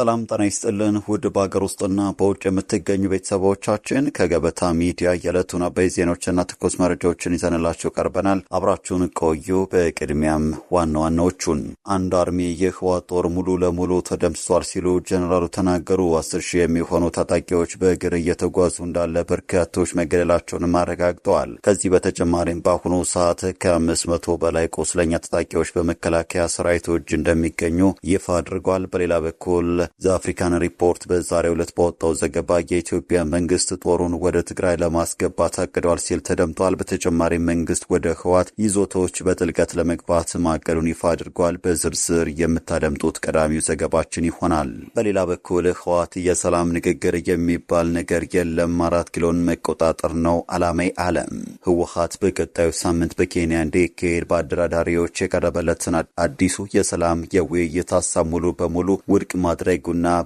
ሰላም ጤና ይስጥልን ውድ በአገር ውስጥና በውጭ የምትገኙ ቤተሰቦቻችን ከገበታ ሚዲያ የዕለቱን አበይት ዜናዎችና ትኩስ መረጃዎችን ይዘንላችሁ ቀርበናል። አብራችሁን ቆዩ። በቅድሚያም ዋና ዋናዎቹን አንድ አርሚ የህወሓት ጦር ሙሉ ለሙሉ ተደምስሷል ሲሉ ጀነራሉ ተናገሩ። 10,000 የሚሆኑ ታጣቂዎች በእግር እየተጓዙ እንዳለ በርካቶች መገደላቸውንም አረጋግጠዋል። ከዚህ በተጨማሪም በአሁኑ ሰዓት ከ500 በላይ ቁስለኛ ታጣቂዎች በመከላከያ ሰራዊቱ እጅ እንደሚገኙ ይፋ አድርጓል። በሌላ በኩል ዘአፍሪካን ሪፖርት በዛሬው ዕለት በወጣው ዘገባ የኢትዮጵያ መንግስት ጦሩን ወደ ትግራይ ለማስገባት አቅዷል ሲል ተደምጧል። በተጨማሪም መንግስት ወደ ህወሓት ይዞታዎች በጥልቀት ለመግባት ማቀዱን ይፋ አድርጓል። በዝርዝር የምታደምጡት ቀዳሚው ዘገባችን ይሆናል። በሌላ በኩል ህወሓት የሰላም ንግግር የሚባል ነገር የለም፣ 4 ኪሎን መቆጣጠር ነው ዓላማዬ አለ። ህወሓት በቀጣዩ ሳምንት በኬንያ እንዲካሄድ በአደራዳሪዎች የቀረበለትን አዲሱ የሰላም የውይይት ሀሳብ ሙሉ በሙሉ ውድቅ ማድረጉና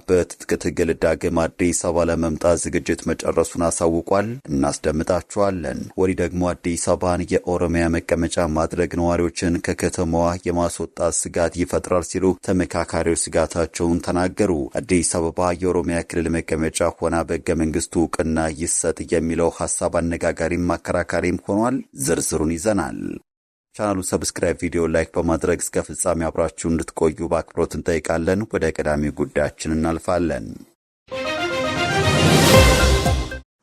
በትጥቅ ትግል ዳግም አዲስ አበባ ለመምጣት ዝግጅት መጨረሱን አሳውቋል። እናስደምጣችኋለን። ወዲህ ደግሞ አዲስ አበባን የኦሮሚያ መቀመጫ ማድረግ ነዋሪዎችን ከከተማዋ የማስወጣት ስጋት ይፈጥራል ሲሉ ተመካካሪዎች ስጋታቸውን ተናገሩ። አዲስ አበባ የኦሮሚያ ክልል መቀመጫ ሆና በሕገ መንግስቱ እውቅና ይሰጥ የሚለው ሐሳብ አነጋጋሪም አከራካሪም ሆኗል። ዝርዝሩን ይዘናል። ቻናሉ ሰብስክራይብ፣ ቪዲዮ ላይክ በማድረግ እስከ ፍጻሜ አብራችሁ እንድትቆዩ በአክብሮት እንጠይቃለን። ወደ ቀዳሚ ጉዳያችን እናልፋለን።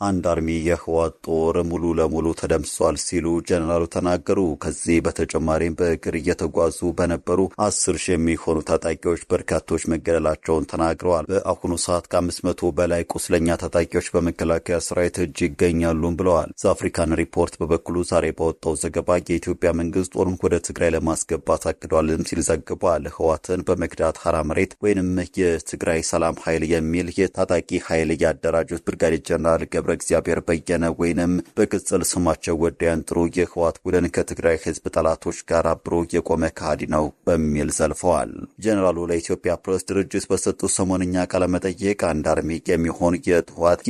አንድ አርሚ የህወሓት ጦር ሙሉ ለሙሉ ተደምስሷል ሲሉ ጀነራሉ ተናገሩ። ከዚህ በተጨማሪም በእግር እየተጓዙ በነበሩ 10,000 የሚሆኑ ታጣቂዎች በርካቶች መገደላቸውን ተናግረዋል። በአሁኑ ሰዓት ከ500 በላይ ቁስለኛ ታጣቂዎች በመከላከያ ሰራዊት እጅ ይገኛሉ ብለዋል። ዘአፍሪካን ሪፖርት በበኩሉ ዛሬ በወጣው ዘገባ የኢትዮጵያ መንግስት ጦሩን ወደ ትግራይ ለማስገባት አቅዷልም ሲል ዘግቧል። ህወሓትን በመክዳት ሐራ መሬት ወይንም የትግራይ ሰላም ኃይል የሚል የታጣቂ ኃይል ያደራጁት ብርጋዴር ጀነራል ገብረ እግዚአብሔር በየነ ወይንም በቅጽል ስማቸው ወዲያን ጥሩ የህወሓት ቡድን ከትግራይ ህዝብ ጠላቶች ጋር አብሮ የቆመ ከሃዲ ነው በሚል ዘልፈዋል። ጀነራሉ ለኢትዮጵያ ፕሬስ ድርጅት በሰጡት ሰሞንኛ ቃለ መጠይቅ አንድ አርሚ የሚሆን የህወሓት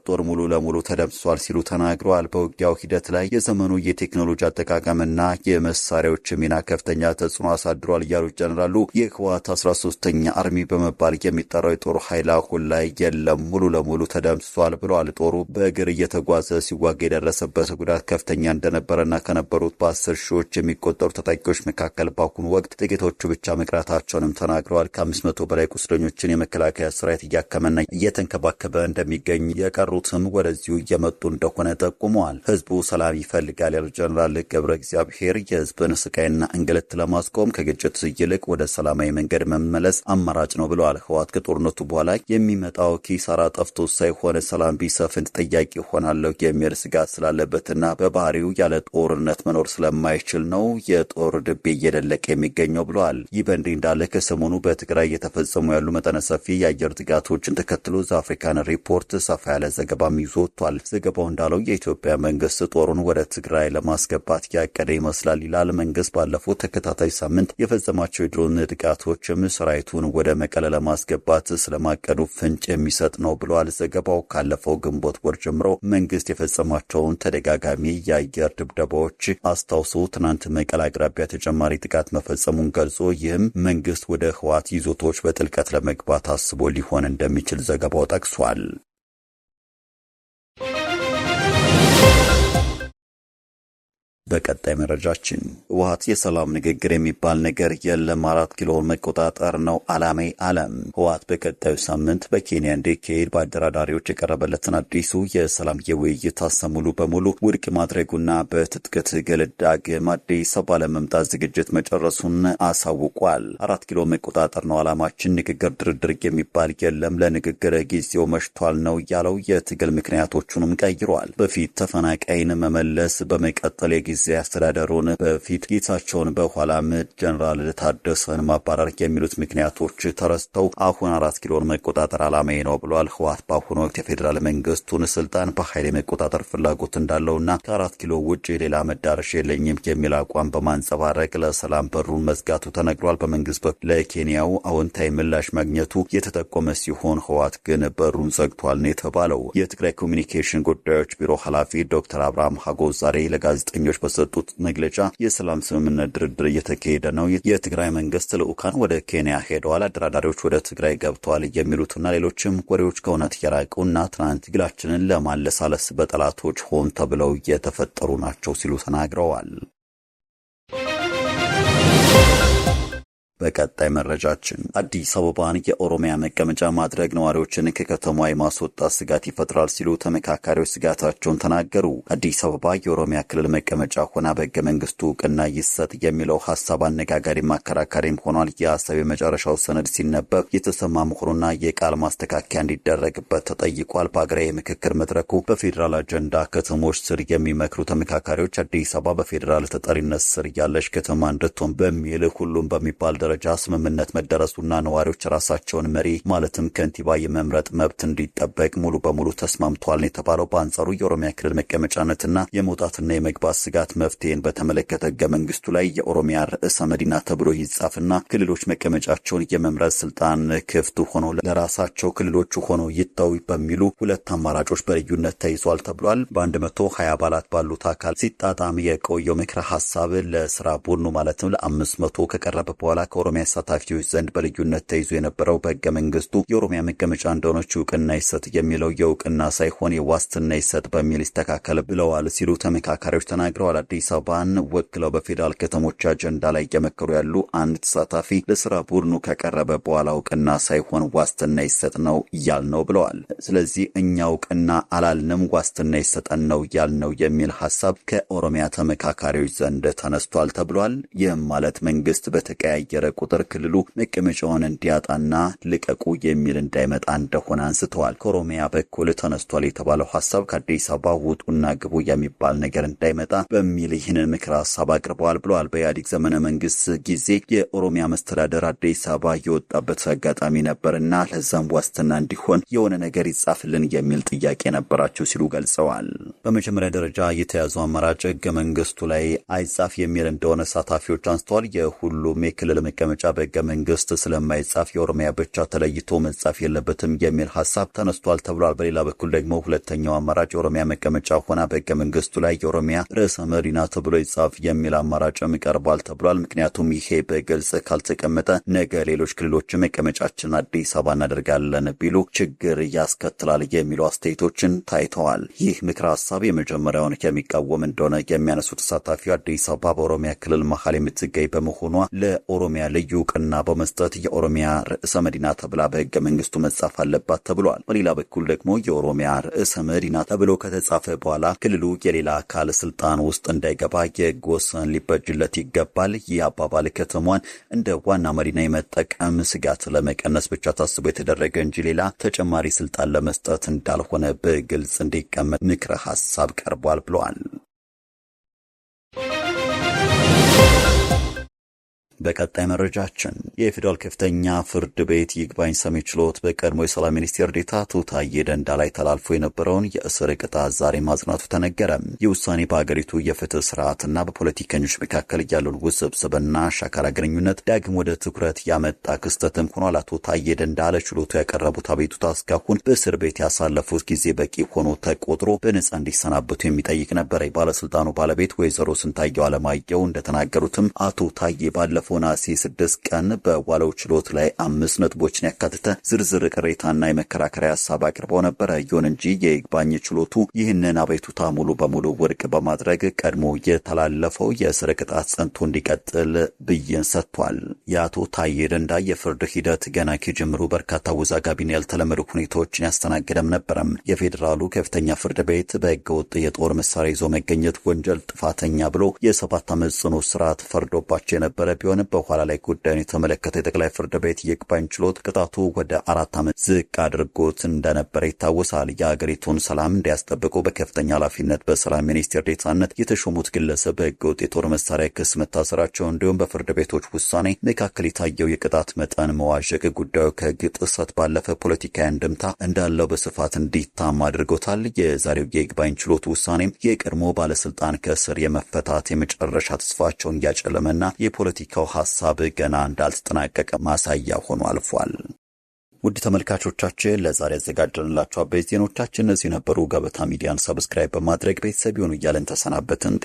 ጦር ሙሉ ለሙሉ ተደምስሷል ሲሉ ተናግረዋል። በውጊያው ሂደት ላይ የዘመኑ የቴክኖሎጂ አጠቃቀምና የመሳሪያዎች ሚና ከፍተኛ ተጽዕኖ አሳድሯል ያሉት ጀነራሉ የህወሓት 13ኛ አርሚ በመባል የሚጠራው የጦር ኃይል አሁን ላይ የለም፣ ሙሉ ለሙሉ ተደምስሷል ብለዋል። ጦሩ በእግር እየተጓዘ ሲዋጋ የደረሰበት ጉዳት ከፍተኛ እንደነበረና ከነበሩት በ10 ሺዎች የሚቆጠሩ ታጣቂዎች መካከል በአሁኑ ወቅት ጥቂቶቹ ብቻ መቅረታቸውንም ተናግረዋል። ከ500 በላይ ቁስለኞችን የመከላከያ ሰራዊት እያከመና እየተንከባከበ እንደሚገኝ፣ የቀሩትም ወደዚሁ እየመጡ እንደሆነ ጠቁመዋል። ህዝቡ ሰላም ይፈልጋል ያሉት ጀነራል ገብረ እግዚአብሔር የህዝብን ስቃይና እንግልት ለማስቆም ከግጭት ይልቅ ወደ ሰላማዊ መንገድ መመለስ አማራጭ ነው ብለዋል። ህወሓት ከጦርነቱ በኋላ የሚመጣው ኪሳራ ጠፍቶ ሳይሆን ሰላም ቢሰፍን ጥያቄ ሆናለሁ የሚል ስጋት ስላለበትና በባህሪው ያለ ጦርነት መኖር ስለማይችል ነው የጦር ድቤ እየደለቀ የሚገኘው ብለዋል። ይህ በእንዲህ እንዳለ ከሰሞኑ በትግራይ እየተፈጸሙ ያሉ መጠነ ሰፊ የአየር ጥቃቶችን ተከትሎ ዘአፍሪካን ሪፖርት ሰፋ ያለ ዘገባም ይዞ ወጥቷል። ዘገባው እንዳለው የኢትዮጵያ መንግስት ጦሩን ወደ ትግራይ ለማስገባት ያቀደ ይመስላል ይላል። መንግስት ባለፉት ተከታታይ ሳምንት የፈጸማቸው የድሮን ጥቃቶችም ሰራዊቱን ወደ መቀለ ለማስገባት ስለማቀዱ ፍንጭ የሚሰጥ ነው ብለዋል። ዘገባው ካለፈው ግንቦት ወር ጀምሮ መንግስት የፈጸማቸውን ተደጋጋሚ የአየር ድብደባዎች አስታውሶ ትናንት መቀለ አቅራቢያ ተጨማሪ ጥቃት መፈጸሙን ገልጾ ይህም መንግስት ወደ ህወሓት ይዞታዎች በጥልቀት ለመግባት አስቦ ሊሆን እንደሚችል ዘገባው ጠቅሷል። በቀጣይ መረጃችን ህወሓት የሰላም ንግግር የሚባል ነገር የለም፣ 4 ኪሎን መቆጣጠር ነው ዓላማዬ አለ። ህወሓት በቀጣዩ ሳምንት በኬንያ እንዲካሄድ በአደራዳሪዎች የቀረበለትን አዲሱ የሰላም የውይይት ሀሳብ ሙሉ በሙሉ ውድቅ ማድረጉና በትጥቅ ትግል ዳግም አዲስ አበባ ለመምጣት ዝግጅት መጨረሱን አሳውቋል። 4 ኪሎ መቆጣጠር ነው ዓላማችን፣ ንግግር ድርድር የሚባል የለም፣ ለንግግር ጊዜው መሽቷል ነው ያለው። የትግል ምክንያቶቹንም ቀይሯል። በፊት ተፈናቃይን መመለስ፣ በመቀጠል ጊዜ አስተዳደሩን በፊት ጌታቸውን በኋላም ጀነራል ታደሰን ማባረር የሚሉት ምክንያቶች ተረስተው አሁን 4 ኪሎን መቆጣጠር ዓላማዬ ነው ብሏል። ህወሓት በአሁኑ ወቅት የፌዴራል መንግስቱን ስልጣን በኃይል መቆጣጠር ፍላጎት እንዳለውና ከ4 ኪሎ ውጭ ሌላ መዳረሻ የለኝም የሚል አቋም በማንጸባረቅ ለሰላም በሩን መዝጋቱ ተነግሯል። በመንግስት በኩል ለኬንያው አዎንታዊ ምላሽ ማግኘቱ የተጠቆመ ሲሆን ህወሓት ግን በሩን ዘግቷል ነው የተባለው። የትግራይ ኮሚኒኬሽን ጉዳዮች ቢሮ ኃላፊ ዶክተር አብርሃም ሀጎስ ዛሬ ለጋዜጠኞች በሰጡት መግለጫ የሰላም ስምምነት ድርድር እየተካሄደ ነው፣ የትግራይ መንግስት ልዑካን ወደ ኬንያ ሄደዋል፣ አደራዳሪዎች ወደ ትግራይ ገብተዋል የሚሉትና ሌሎችም ወሬዎች ከእውነት የራቁና ትናንት ትግላችንን ለማለሳለስ በጠላቶች ሆን ተብለው የተፈጠሩ ናቸው ሲሉ ተናግረዋል። በቀጣይ መረጃችን አዲስ አበባን የኦሮሚያ መቀመጫ ማድረግ ነዋሪዎችን ከከተማዋ የማስወጣት ስጋት ይፈጥራል ሲሉ ተመካካሪዎች ስጋታቸውን ተናገሩ። አዲስ አበባ የኦሮሚያ ክልል መቀመጫ ሆና በሕገ መንግስቱ እውቅና ይሰጥ የሚለው ሀሳብ አነጋጋሪም አከራካሪም ሆኗል። የሀሳብ የመጨረሻው ሰነድ ሲነበብ የተሰማ መሆኑና የቃል ማስተካከያ እንዲደረግበት ተጠይቋል። በሀገራዊ የምክክር መድረኩ በፌዴራል አጀንዳ ከተሞች ስር የሚመክሩ ተመካካሪዎች አዲስ አበባ በፌዴራል ተጠሪነት ስር ያለች ከተማ እንድትሆን በሚል ሁሉም በሚባል ደረጃ ስምምነት መደረሱና ነዋሪዎች ራሳቸውን መሪ ማለትም ከንቲባ የመምረጥ መብት እንዲጠበቅ ሙሉ በሙሉ ተስማምቷል የተባለው። በአንጻሩ የኦሮሚያ ክልል መቀመጫነትና የመውጣትና የመግባት ስጋት መፍትሄን በተመለከተ ሕገ መንግስቱ ላይ የኦሮሚያ ርዕሰ መዲና ተብሎ ይጻፍና ክልሎች መቀመጫቸውን የመምረጥ ስልጣን ክፍት ሆኖ ለራሳቸው ክልሎቹ ሆኖ ይተው በሚሉ ሁለት አማራጮች በልዩነት ተይዟል ተብሏል። በ120 አባላት ባሉት አካል ሲጣጣም የቆየው ምክረ ሐሳብ ለስራ ቡድኑ ማለትም ለ500 ከቀረበ በኋላ ከኦሮሚያ ተሳታፊዎች ዘንድ በልዩነት ተይዞ የነበረው በሕገ መንግስቱ የኦሮሚያ መቀመጫ እንደሆነች እውቅና ይሰጥ የሚለው የእውቅና ሳይሆን የዋስትና ይሰጥ በሚል ይስተካከል ብለዋል ሲሉ ተመካካሪዎች ተናግረዋል። አዲስ አበባን ወክለው በፌዴራል ከተሞች አጀንዳ ላይ እየመከሩ ያሉ አንድ ተሳታፊ ለስራ ቡድኑ ከቀረበ በኋላ እውቅና ሳይሆን ዋስትና ይሰጥ ነው ያልነው ብለዋል። ስለዚህ እኛ እውቅና አላልንም ዋስትና ይሰጠን ነው ያልነው የሚል ሐሳብ ከኦሮሚያ ተመካካሪዎች ዘንድ ተነስቷል ተብሏል። ይህም ማለት መንግስት በተቀያየረ ቁጥር ክልሉ መቀመጫውን እንዲያጣና ልቀቁ የሚል እንዳይመጣ እንደሆነ አንስተዋል። ከኦሮሚያ በኩል ተነስቷል የተባለው ሐሳብ ከአዲስ አበባ ውጡና ግቡ የሚባል ነገር እንዳይመጣ በሚል ይህንን ምክር ሐሳብ አቅርበዋል ብለዋል። በኢህአዴግ ዘመነ መንግስት ጊዜ የኦሮሚያ መስተዳደር አዲስ አበባ የወጣበት አጋጣሚ ነበርና ለዛም ዋስትና እንዲሆን የሆነ ነገር ይጻፍልን የሚል ጥያቄ ነበራቸው ሲሉ ገልጸዋል። በመጀመሪያ ደረጃ የተያዘው አማራጭ ሕገ መንግስቱ ላይ አይጻፍ የሚል እንደሆነ ተሳታፊዎች አንስተዋል። የሁሉም የክልል መቀመጫ በሕገ መንግስት ስለማይጻፍ የኦሮሚያ ብቻ ተለይቶ መጻፍ የለበትም የሚል ሐሳብ ተነስቷል ተብሏል። በሌላ በኩል ደግሞ ሁለተኛው አማራጭ የኦሮሚያ መቀመጫ ሆና በሕገ መንግስቱ ላይ የኦሮሚያ ርዕሰ መዲና ተብሎ ይጻፍ የሚል አማራጭም ይቀርባል ተብሏል። ምክንያቱም ይሄ በግልጽ ካልተቀመጠ ነገ ሌሎች ክልሎች መቀመጫችን አዲስ አበባ እናደርጋለን ቢሉ ችግር ያስከትላል የሚሉ አስተያየቶችን ታይተዋል። ይህ ምክረ ሐሳብ የመጀመሪያውን የሚቃወም እንደሆነ የሚያነሱ ተሳታፊው አዲስ አበባ በኦሮሚያ ክልል መሀል የምትገኝ በመሆኗ ለኦሮሚያ ልዩ እውቅና በመስጠት የኦሮሚያ ርዕሰ መዲና ተብላ በሕገ መንግስቱ መጻፍ አለባት ተብሏል። በሌላ በኩል ደግሞ የኦሮሚያ ርዕሰ መዲና ተብሎ ከተጻፈ በኋላ ክልሉ የሌላ አካል ስልጣን ውስጥ እንዳይገባ የሕግ ወሰን ሊበጅለት ይገባል። ይህ አባባል ከተማዋን እንደ ዋና መዲና የመጠቀም ስጋት ለመቀነስ ብቻ ታስቦ የተደረገ እንጂ ሌላ ተጨማሪ ስልጣን ለመስጠት እንዳልሆነ በግልጽ እንዲቀመጥ ምክረ ሐሳብ ቀርቧል ብለዋል። በቀጣይ መረጃችን የፌዴራል ከፍተኛ ፍርድ ቤት ይግባኝ ሰሚ ችሎት በቀድሞ የሰላም ሚኒስቴር ዴኤታ አቶ ታዬ ደንዳ ላይ ተላልፎ የነበረውን የእስር ቅጣት ዛሬ ማጽናቱ ተነገረ። ይህ ውሳኔ በሀገሪቱ የፍትህ ስርዓትና በፖለቲከኞች መካከል ያለውን ውስብስብና ሻካራ ግንኙነት ዳግም ወደ ትኩረት ያመጣ ክስተትም ሆኗል። አቶ ታዬ ደንዳ ለችሎቱ ያቀረቡት አቤቱታ እስካሁን በእስር ቤት ያሳለፉት ጊዜ በቂ ሆኖ ተቆጥሮ በነጻ እንዲሰናበቱ የሚጠይቅ ነበር። የባለስልጣኑ ባለቤት ወይዘሮ ስንታየው አለማየሁ እንደተናገሩትም አቶ ታዬ ባለፈው ነሐሴ 6 ቀን በዋለው ችሎት ላይ 5 ነጥቦችን ያካተተ ዝርዝር ቅሬታና የመከራከሪያ ሐሳብ አቅርበው ነበር። ይሁን እንጂ የይግባኝ ችሎቱ ይህንን አቤቱታ ሙሉ በሙሉ ውድቅ በማድረግ ቀድሞ የተላለፈው የእስር ቅጣት ጸንቶ እንዲቀጥል ብይን ሰጥቷል። የአቶ ታዬ ደንዳ የፍርድ ሂደት ገና ከጅምሩ በርካታ አወዛጋቢና ያልተለመዱ ሁኔታዎችን ያስተናገደም ነበረም። የፌዴራሉ ከፍተኛ ፍርድ ቤት በሕገወጥ የጦር መሳሪያ ይዞ መገኘት ወንጀል ጥፋተኛ ብሎ የ7 ዓመት ጽኑ እስራት ፈርዶባቸው የነበረ ቢሆን በኋላ ላይ ጉዳዩን የተመለከተ የጠቅላይ ፍርድ ቤት ይግባኝ ችሎት ቅጣቱ ወደ 4 ዓመት ዝቅ አድርጎት እንደነበረ ይታወሳል። የሀገሪቱን ሰላም እንዲያስጠብቁ በከፍተኛ ኃላፊነት በሰላም ሚኒስቴር ዴኤታነት የተሾሙት ግለሰብ በሕገወጥ የጦር መሳሪያ ክስ መታሰራቸው እንዲሁም በፍርድ ቤቶች ውሳኔ መካከል የታየው የቅጣት መጠን መዋዠቅ ጉዳዩ ከሕግ ጥሰት ባለፈ ፖለቲካዊ አንድምታ እንዳለው በስፋት እንዲታማ አድርጎታል። የዛሬው የይግባኝ ችሎት ውሳኔም የቀድሞ ባለስልጣን ከእስር የመፈታት የመጨረሻ ተስፋቸውን እያጨለመና የፖለቲካው ሐሳብ ገና እንዳልተጠናቀቀ ማሳያ ሆኖ አልፏል። ውድ ተመልካቾቻችን ለዛሬ ያዘጋጀንላችሁ አበይት ዜናዎቻችን እነዚህ ነበሩ። ገበታ ሚዲያን ሰብስክራይብ በማድረግ ቤተሰብ ይሁኑ እያልን ተሰናበትን።